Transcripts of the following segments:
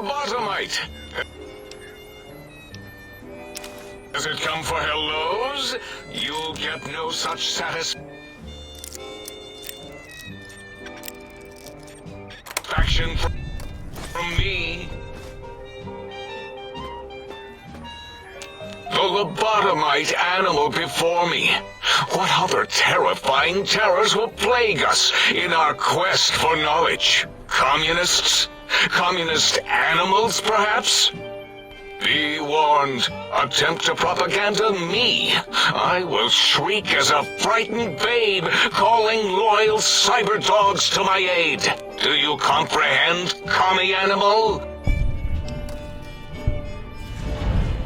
lobotomite. Does it come for hellos? You'll get no such satisfaction from me. The lobotomite animal before me. What other terrifying terrors will plague us in our quest for knowledge? Communists? Communist animals, perhaps? Be warned. Attempt to propaganda me. I will shriek as a frightened babe, calling loyal cyber dogs to my aid. Do you comprehend, commie animal?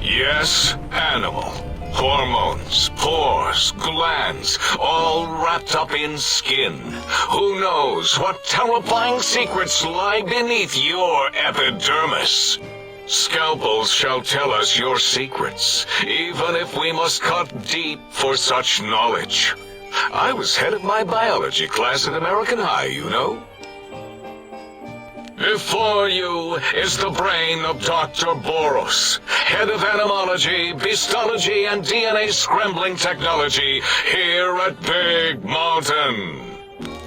Yes, animal. Hormones, pores, glands, all wrapped up in skin. Who knows what terrifying secrets lie beneath your epidermis? Scalpels shall tell us your secrets, even if we must cut deep for such knowledge. I was head of my biology class at American High, you know. Before you is the brain of Dr. Boros, head of animology, beastology, and DNA scrambling technology here at Big Mountain.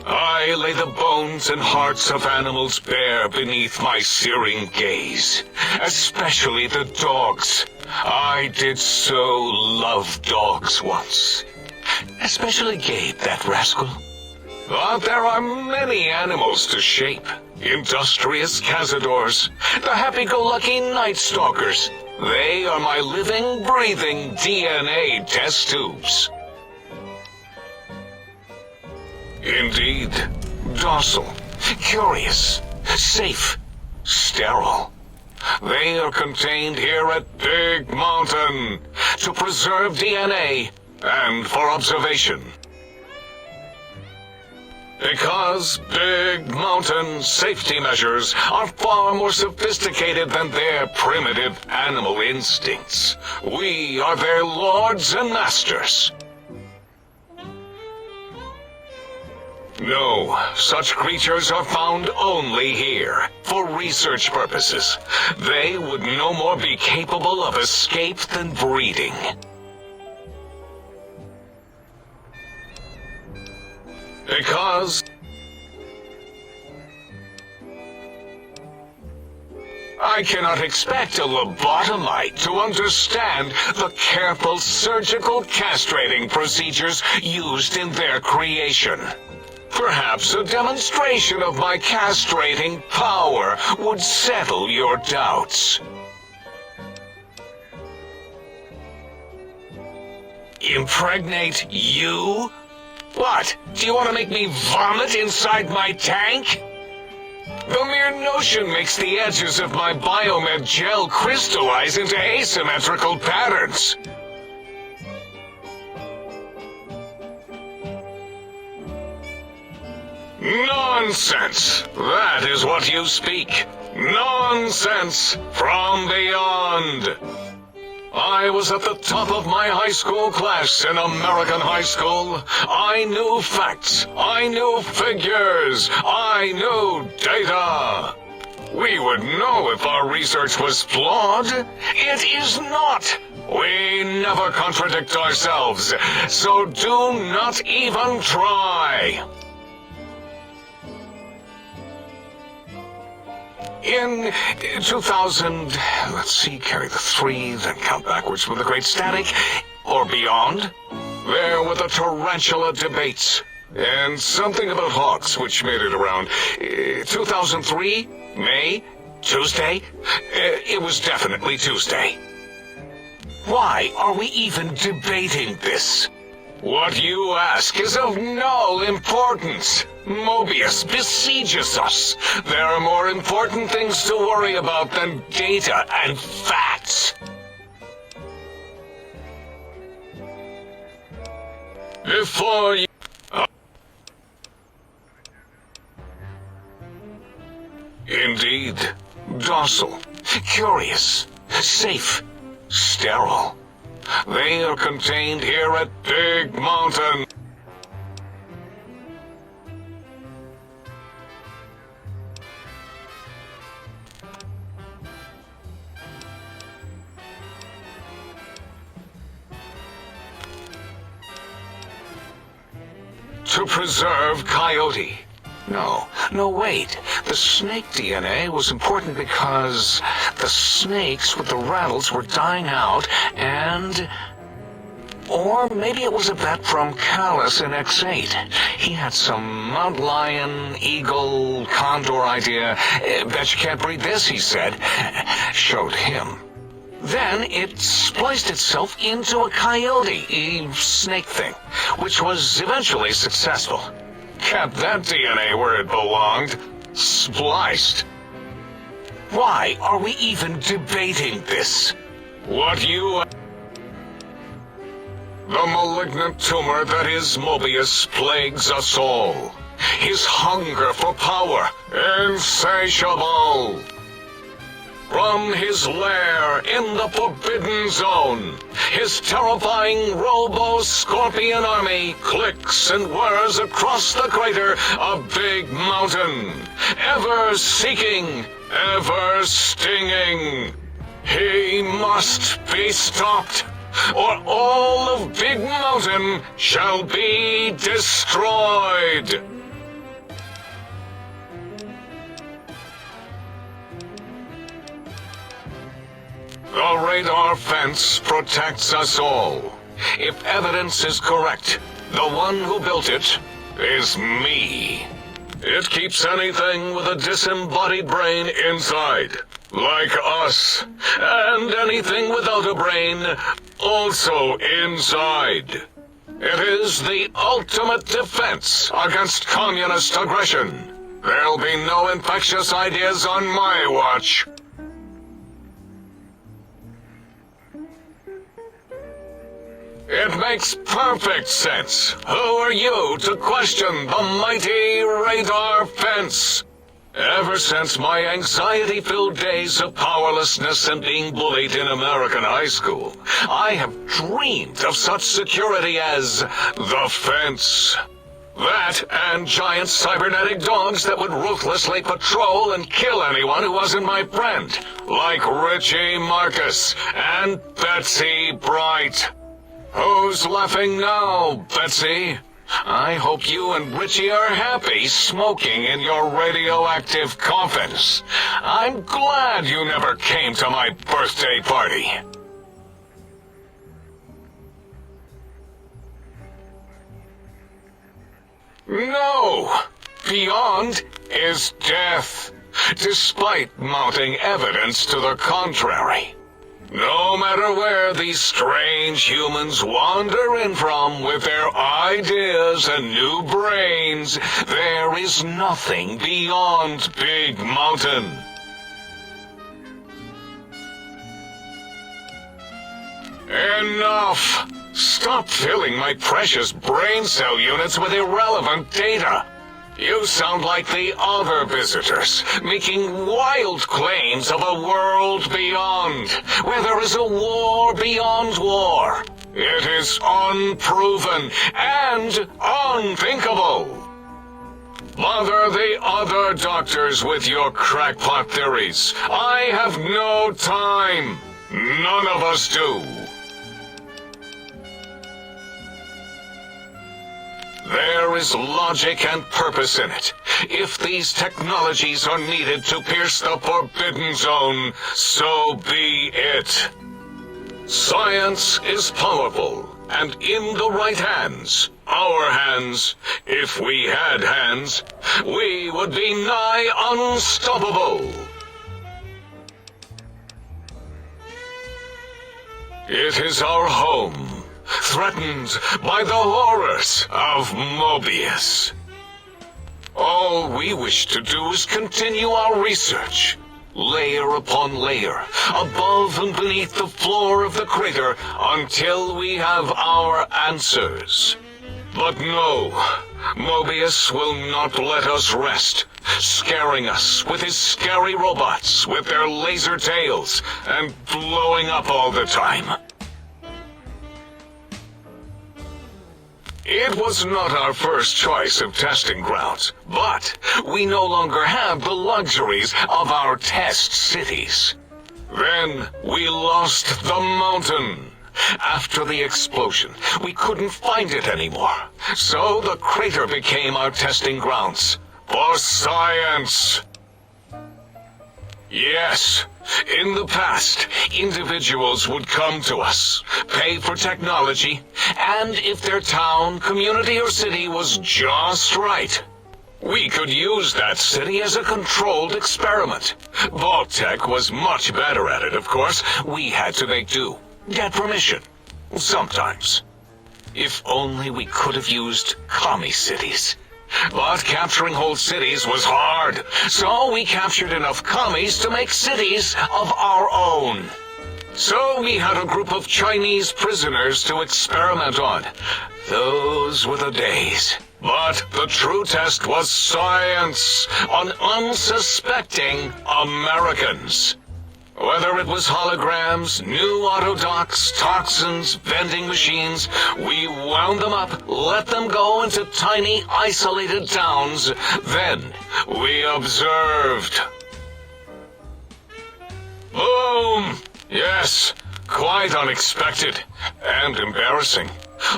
I lay the bones and hearts of animals bare beneath my searing gaze, especially the dogs. I did so love dogs once. Especially Gabe, that rascal. But there are many animals to shape. Industrious cazadors, the happy-go-lucky night stalkers. They are my living, breathing DNA test tubes. Indeed, docile, curious, safe, sterile. They are contained here at Big Mountain to preserve DNA and for observation. Because Big Mountain safety measures are far more sophisticated than their primitive animal instincts. We are their lords and masters. No, such creatures are found only here, for research purposes. They would no more be capable of escape than breeding. Because I cannot expect a lobotomite to understand the careful surgical castrating procedures used in their creation. Perhaps a demonstration of my castrating power would settle your doubts. Impregnate you? What? Do you want to make me vomit inside my tank? The mere notion makes the edges of my biomed gel crystallize into asymmetrical patterns. Nonsense! That is what you speak. Nonsense from beyond. I was at the top of my high school class in American high school. I knew facts. I knew figures. I knew data. We would know if our research was flawed. It is not. We never contradict ourselves, so do not even try. In 2000, let's see, carry the 3, then count backwards from the Great Static, or beyond, there were the tarantula debates, and something about hawks, which made it around 2003, May, Tuesday. It was definitely Tuesday. Why are we even debating this? What you ask is of no importance. Mobius besieges us. There are more important things to worry about than data and facts. Before you... Indeed, docile, curious, safe, sterile. They are contained here at Big Mountain. to preserve Coyote. No, wait. The snake DNA was important because the snakes with the rattles were dying out and... Or maybe it was a bet from Callus in X8. He had some Mount Lion, Eagle, Condor idea. Bet you can't breed this, he said. Showed him. Then it spliced itself into a coyote, snake thing, which was eventually successful. Kept that DNA where it belonged. Spliced. Why are we even debating this? The malignant tumor that is Mobius plagues us all. His hunger for power, insatiable. From his lair in the Forbidden Zone, his terrifying robo-scorpion army clicks and whirs across the crater of Big Mountain, ever seeking, ever stinging. He must be stopped, or all of Big Mountain shall be destroyed. The radar fence protects us all. If evidence is correct, the one who built it is me. It keeps anything with a disembodied brain inside, like us, and anything without a brain also inside. It is the ultimate defense against communist aggression. There'll be no infectious ideas on my watch. It makes perfect sense. Who are you to question the mighty radar fence? Ever since my anxiety-filled days of powerlessness and being bullied in American high school, I have dreamed of such security as the fence. That and giant cybernetic dogs that would ruthlessly patrol and kill anyone who wasn't my friend, like Richie Marcus and Betsy Bright. Who's laughing now, Betsy? I hope you and Richie are happy smoking in your radioactive coffins. I'm glad you never came to my birthday party. No! Beyond is death, despite mounting evidence to the contrary. No matter where these strange humans wander in from with their ideas and new brains, there is nothing beyond Big Mountain. Enough! Stop filling my precious brain cell units with irrelevant data. You sound like the other visitors, making wild claims of a world beyond, where there is a war beyond war. It is unproven and unthinkable. Bother the other doctors with your crackpot theories. I have no time. None of us do. There is logic and purpose in it. If these technologies are needed to pierce the Forbidden Zone, so be it. Science is powerful, and in the right hands, our hands, if we had hands, we would be nigh unstoppable. It is our home, threatened by the horrors of Mobius. All we wish to do is continue our research, layer upon layer, above and beneath the floor of the crater, until we have our answers. But no, Mobius will not let us rest, scaring us with his scary robots with their laser tails and blowing up all the time. It was not our first choice of testing grounds, but we no longer have the luxuries of our test cities. Then we lost the mountain. After the explosion, we couldn't find it anymore. So the crater became our testing grounds. For science. Yes, in the past, individuals would come to us, pay for technology, and if their town, community, or city was just right, we could use that city as a controlled experiment. Vault-Tec was much better at it, of course. We had to make do, get permission, sometimes. If only we could have used commie cities. But capturing whole cities was hard, so we captured enough commies to make cities of our own. So we had a group of Chinese prisoners to experiment on. Those were the days. But the true test was science on unsuspecting Americans. Whether it was holograms, new autodocs, toxins, vending machines, we wound them up, let them go into tiny, isolated towns. Then we observed. Boom! Yes, quite unexpected and embarrassing.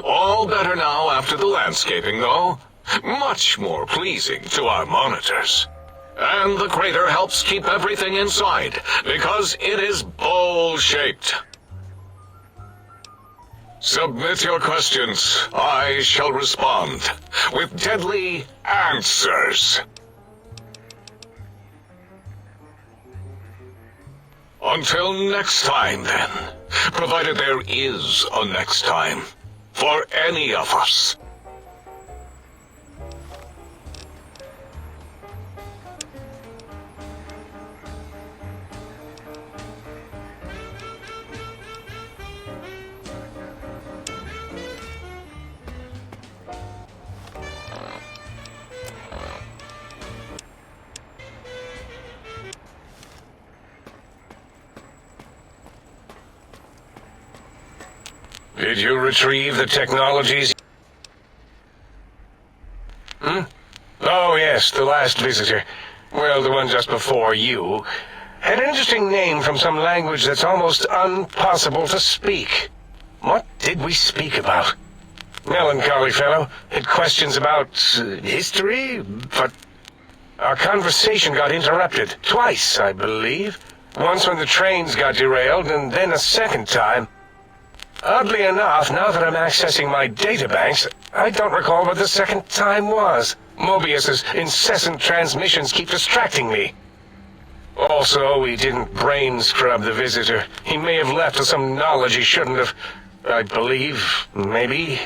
All better now after the landscaping, though. Much more pleasing to our monitors. And the crater helps keep everything inside, because it is bowl-shaped. Submit your questions. I shall respond with deadly answers. Until next time, then. Provided there is a next time. For any of us. Did you retrieve the technologies? Oh, yes, the last visitor. Well, the one just before you. Had an interesting name from some language that's almost impossible to speak. What did we speak about? Melancholy fellow. Had questions about history, but our conversation got interrupted. Twice, I believe. Once when the trains got derailed, and then a second time. Oddly enough, now that I'm accessing my databanks, I don't recall what the second time was. Mobius's incessant transmissions keep distracting me. Also, we didn't brain scrub the visitor. He may have left with some knowledge he shouldn't have. I believe, maybe.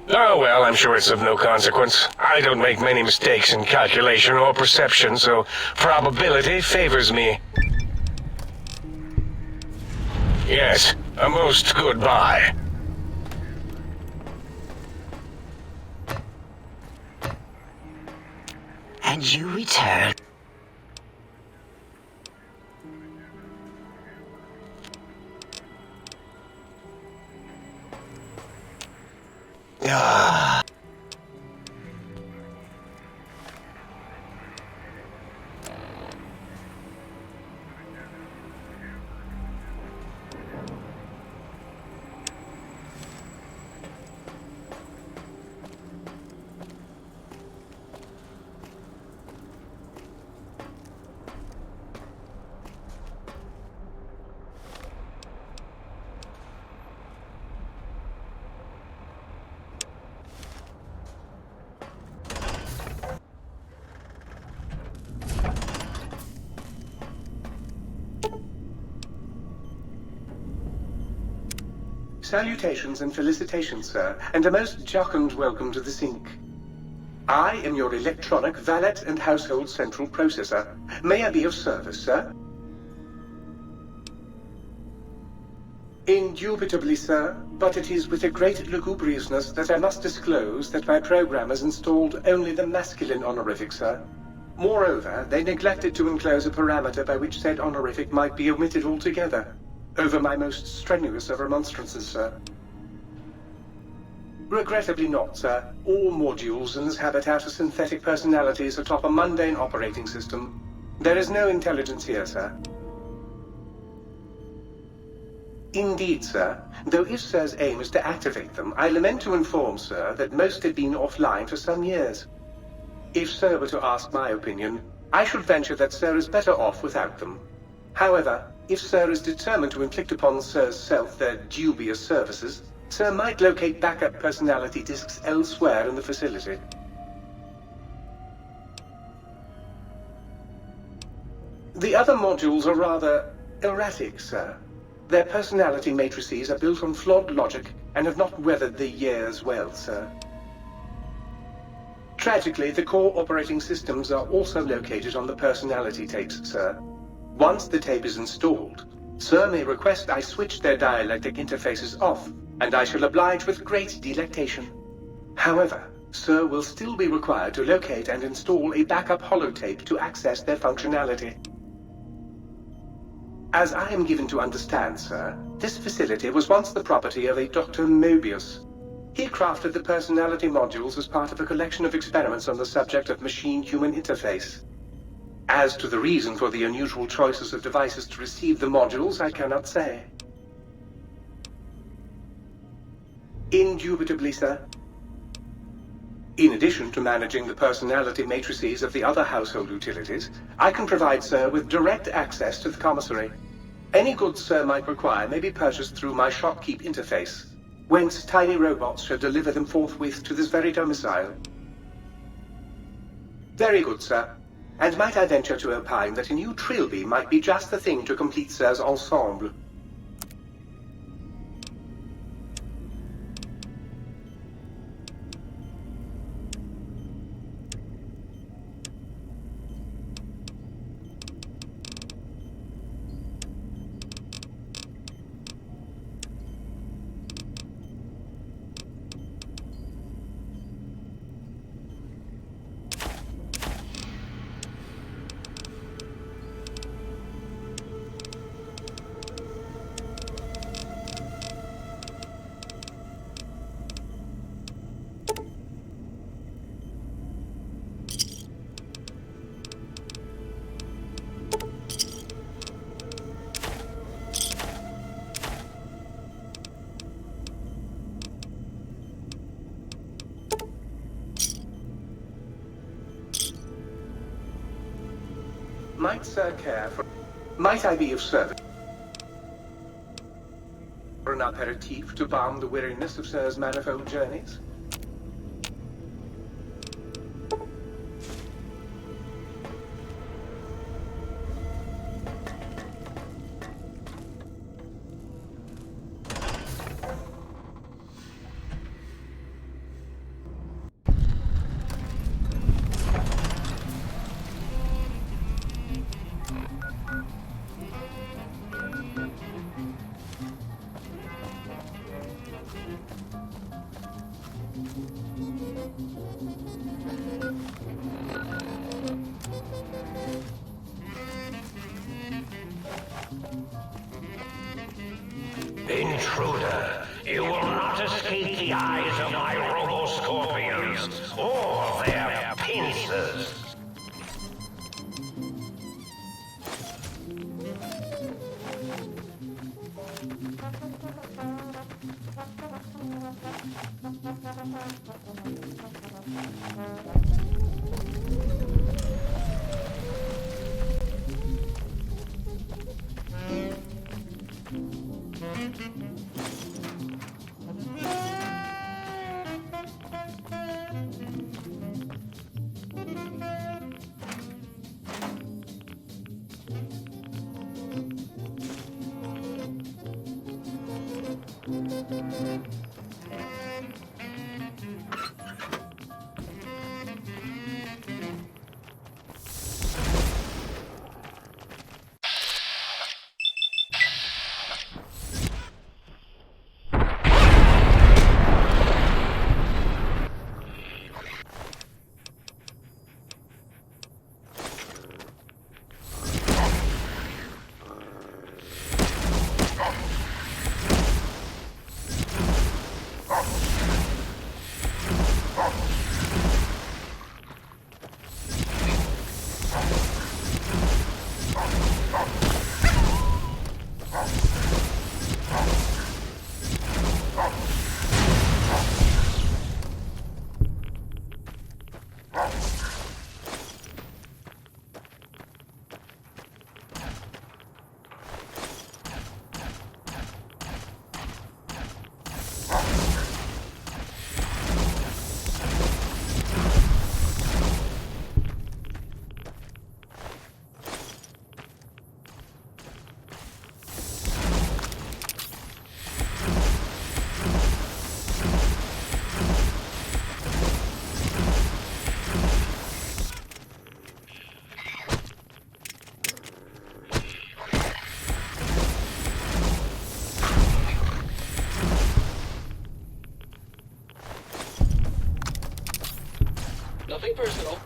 Oh well, I'm sure it's of no consequence. I don't make many mistakes in calculation or perception, so probability favors me. Yes, a most good buy. And you return. Ah. Salutations and felicitations, sir, and a most jocund welcome to the Sink. I am your electronic valet and household central processor. May I be of service, sir? Indubitably, sir, but it is with a great lugubriousness that I must disclose that my programmers installed only the masculine honorific, sir. Moreover, they neglected to enclose a parameter by which said honorific might be omitted altogether. Over my most strenuous of remonstrances, sir. Regrettably not, sir. All modules in this habitat are synthetic personalities atop a mundane operating system. There is no intelligence here, sir. Indeed, sir. Though if Sir's aim is to activate them, I lament to inform Sir that most have been offline for some years. If Sir were to ask my opinion, I should venture that Sir is better off without them. However, if Sir is determined to inflict upon Sir's self their dubious services, Sir might locate backup personality disks elsewhere in the facility. The other modules are rather erratic, Sir. Their personality matrices are built on flawed logic and have not weathered the years well, Sir. Tragically, the core operating systems are also located on the personality tapes, Sir. Once the tape is installed, Sir may request I switch their dialectic interfaces off, and I shall oblige with great delectation. However, Sir will still be required to locate and install a backup holotape to access their functionality. As I am given to understand, Sir, this facility was once the property of a Dr. Mobius. He crafted the personality modules as part of a collection of experiments on the subject of machine-human interface. As to the reason for the unusual choices of devices to receive the modules, I cannot say. Indubitably, Sir. In addition to managing the personality matrices of the other household utilities, I can provide Sir with direct access to the commissary. Any goods Sir might require may be purchased through my shopkeep interface, whence tiny robots shall deliver them forthwith to this very domicile. Very good, Sir. And might I venture to opine that a new trilby might be just the thing to complete Sir's ensemble? Might Sir care for... Might I be of service? For an aperitif to balm the weariness of Sir's manifold journeys? Intruder, you will not escape the eyes of my robo-scorpions or their pincers. Nothing personal.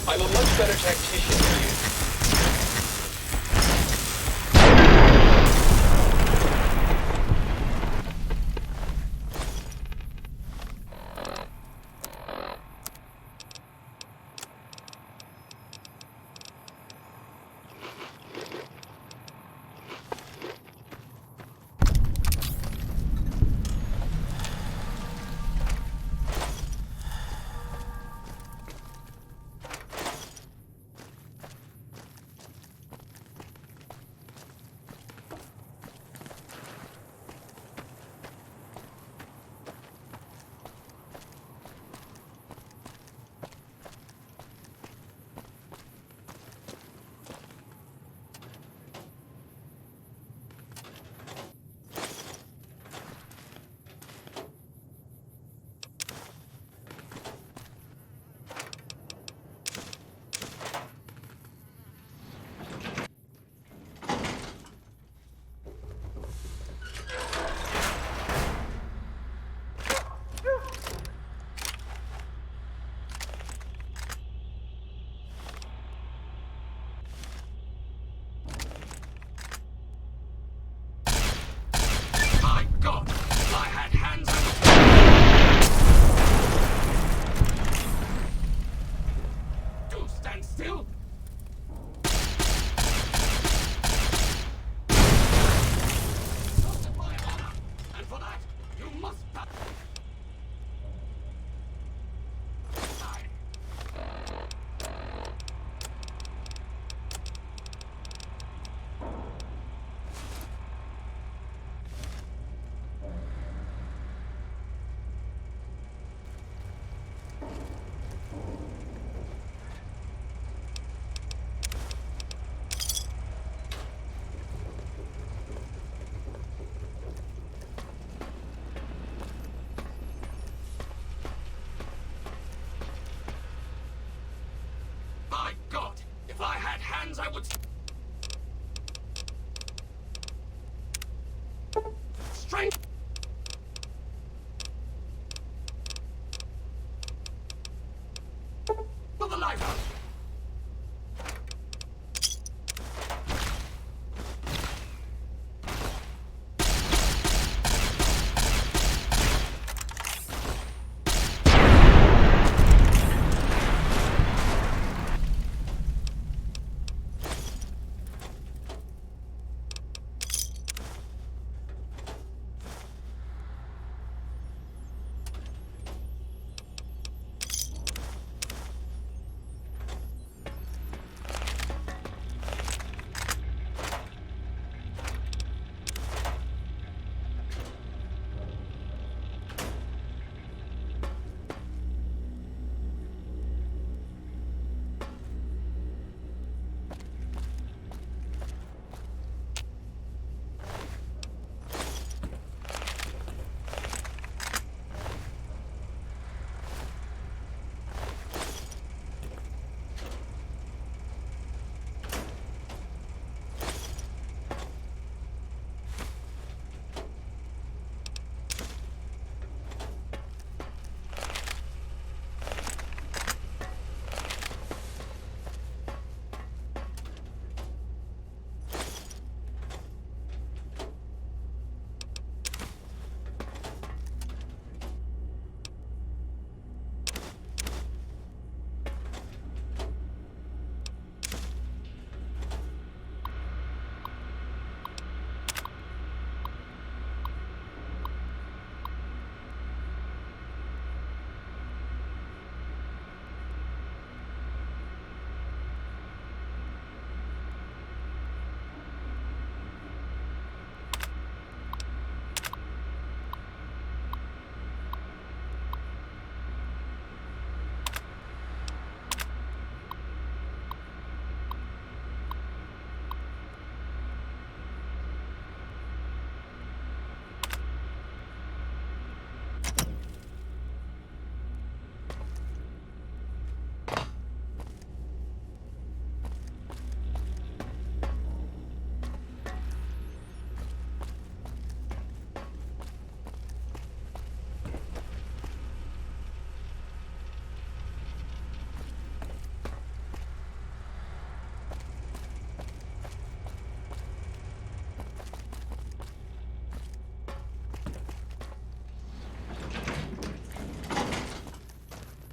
I'm a much better tactician than you. If I had hands, I would... Strength! For the lighthouse!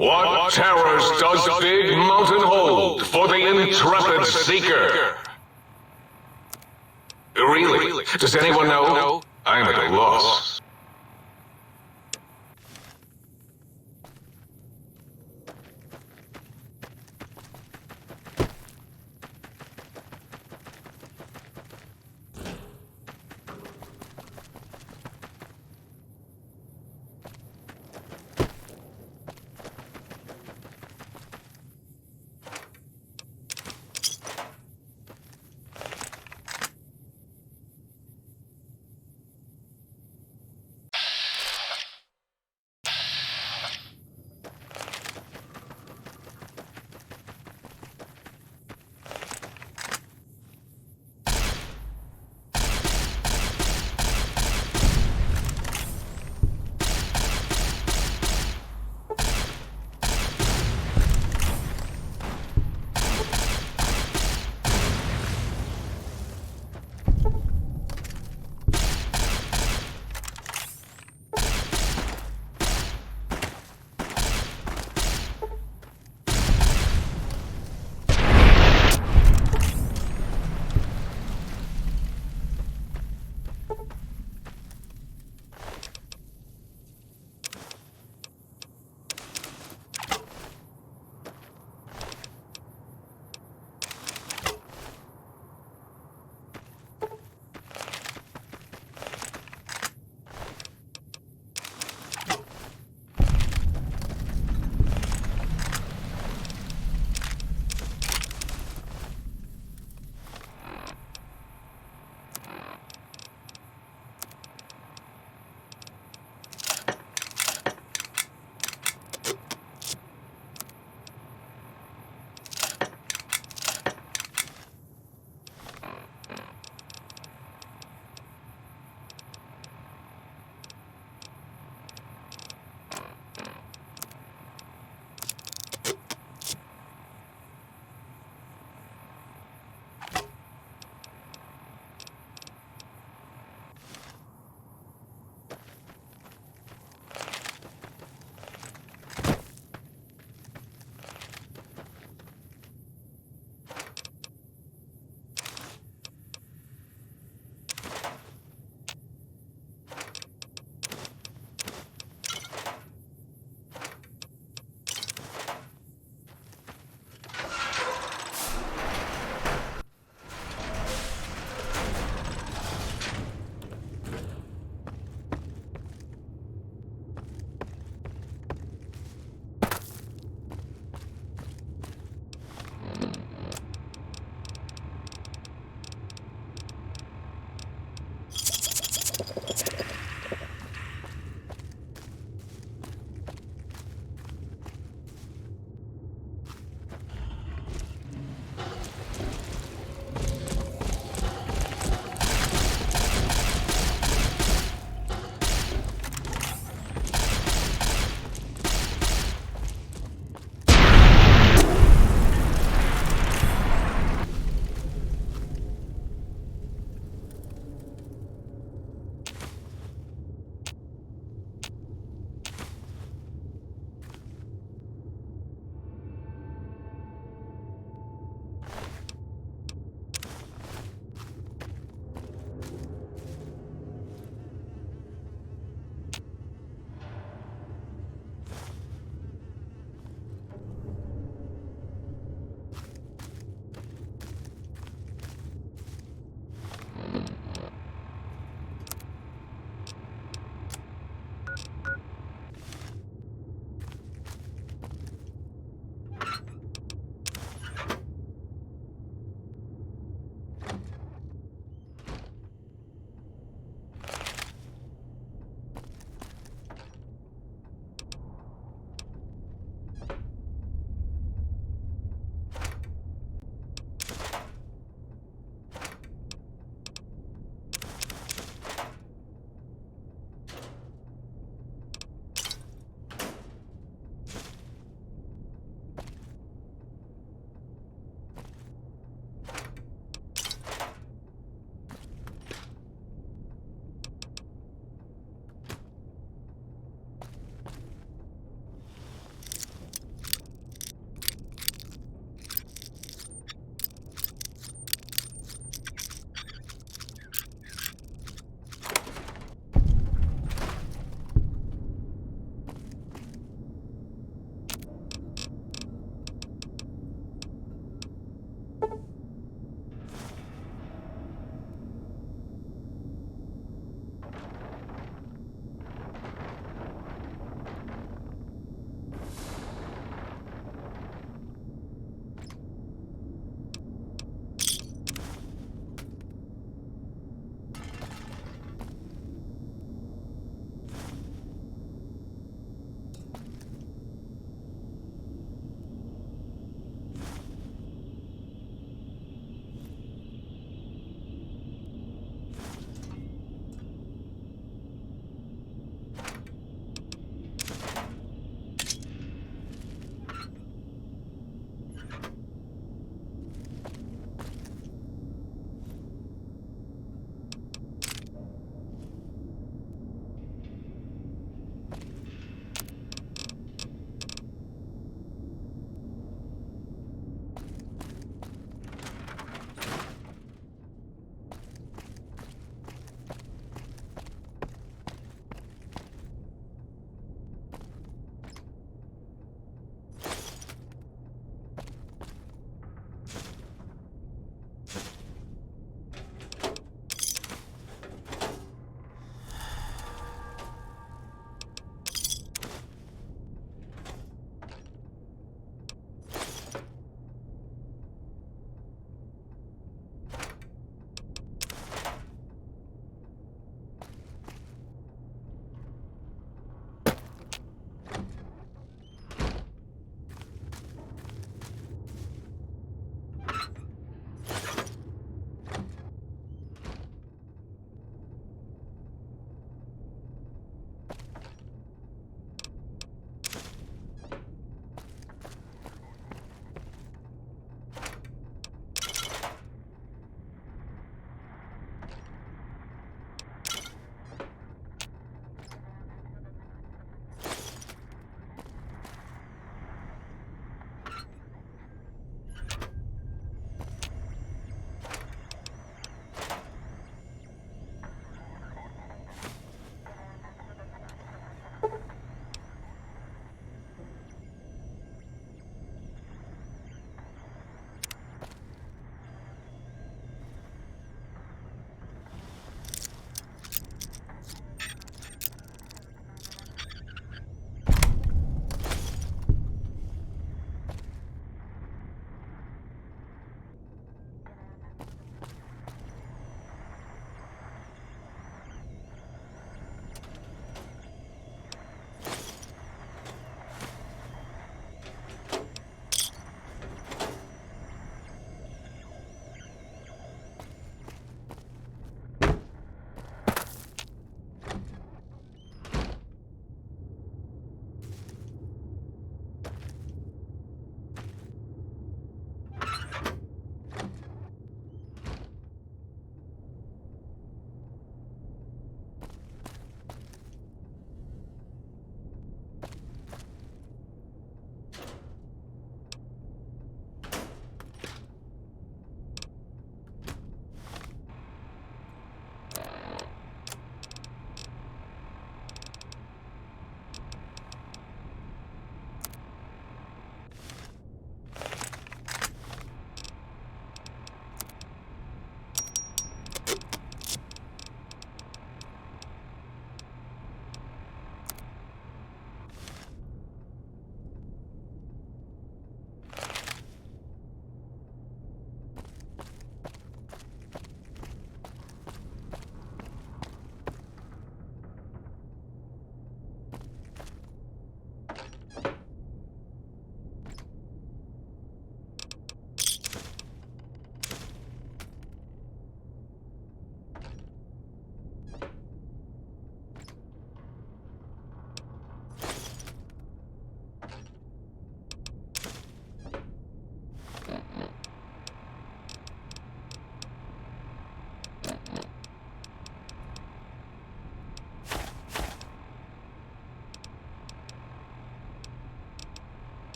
What terrors does Big Mountain hold for the intrepid seeker? Really? Does anyone know? I'm at a loss.